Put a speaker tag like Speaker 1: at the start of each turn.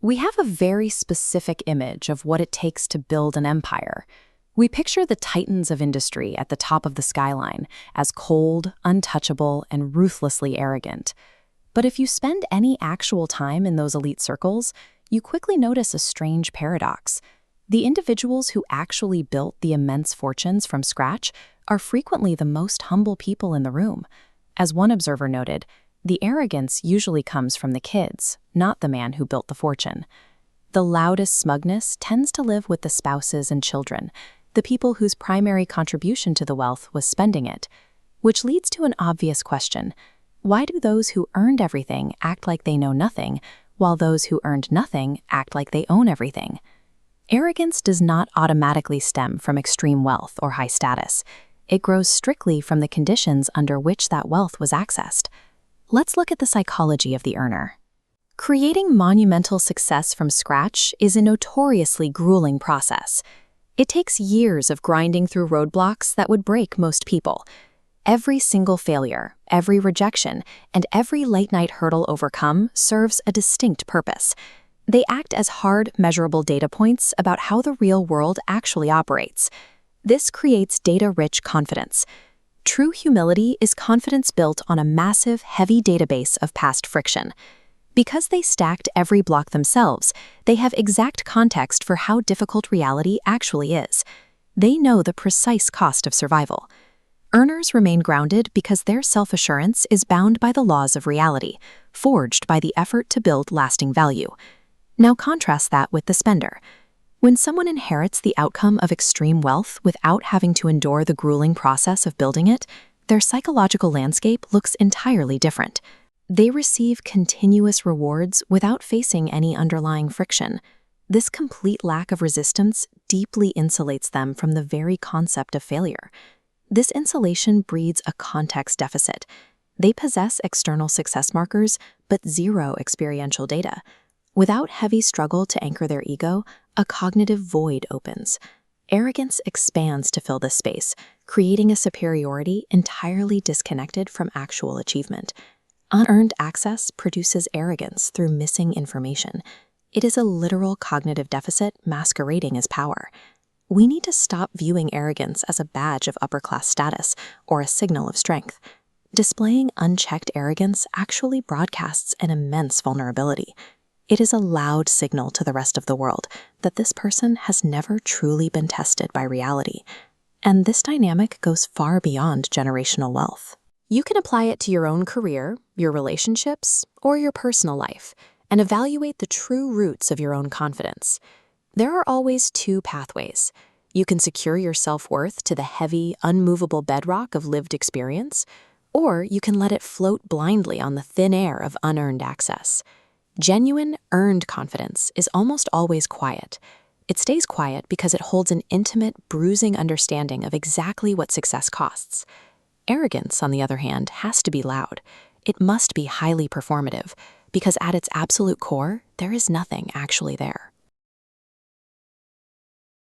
Speaker 1: We have a very specific image of what it takes to build an empire. We picture the titans of industry at the top of the skyline as cold, untouchable, and ruthlessly arrogant. But if you spend any actual time in those elite circles, you quickly notice a strange paradox. The individuals who actually built the immense fortunes from scratch are frequently the most humble people in the room. As one observer noted, the arrogance usually comes from the kids, not the man who built the fortune. The loudest smugness tends to live with the spouses and children, the people whose primary contribution to the wealth was spending it. Which leads to an obvious question. Why do those who earned everything act like they know nothing, while those who earned nothing act like they own everything? Arrogance does not automatically stem from extreme wealth or high status. It grows strictly from the conditions under which that wealth was accessed. Let's look at the psychology of the earner. Creating monumental success from scratch is a notoriously grueling process. It takes years of grinding through roadblocks that would break most people. Every single failure, every rejection, and every late-night hurdle overcome serves a distinct purpose. They act as hard, measurable data points about how the real world actually operates. This creates data-rich confidence. True humility is confidence built on a massive, heavy database of past friction. Because they stacked every block themselves, they have exact context for how difficult reality actually is. They know the precise cost of survival. Earners remain grounded because their self-assurance is bound by the laws of reality, forged by the effort to build lasting value. Now contrast that with the spender. When someone inherits the outcome of extreme wealth without having to endure the grueling process of building it, their psychological landscape looks entirely different. They receive continuous rewards without facing any underlying friction. This complete lack of resistance deeply insulates them from the very concept of failure. This insulation breeds a context deficit. They possess external success markers, but zero experiential data. Without heavy struggle to anchor their ego, a cognitive void opens. Arrogance expands to fill this space, creating a superiority entirely disconnected from actual achievement. Unearned access produces arrogance through missing information. It is a literal cognitive deficit masquerading as power. We need to stop viewing arrogance as a badge of upper-class status or a signal of strength. Displaying unchecked arrogance actually broadcasts an immense vulnerability. It is a loud signal to the rest of the world that this person has never truly been tested by reality. And this dynamic goes far beyond generational wealth. You can apply it to your own career, your relationships, or your personal life, and evaluate the true roots of your own confidence. There are always two pathways. You can secure your self-worth to the heavy, unmovable bedrock of lived experience, or you can let it float blindly on the thin air of unearned access. Genuine, earned confidence is almost always quiet. It stays quiet because it holds an intimate, bruising understanding of exactly what success costs. Arrogance, on the other hand, has to be loud. It must be highly performative, because at its absolute core, there is nothing actually there.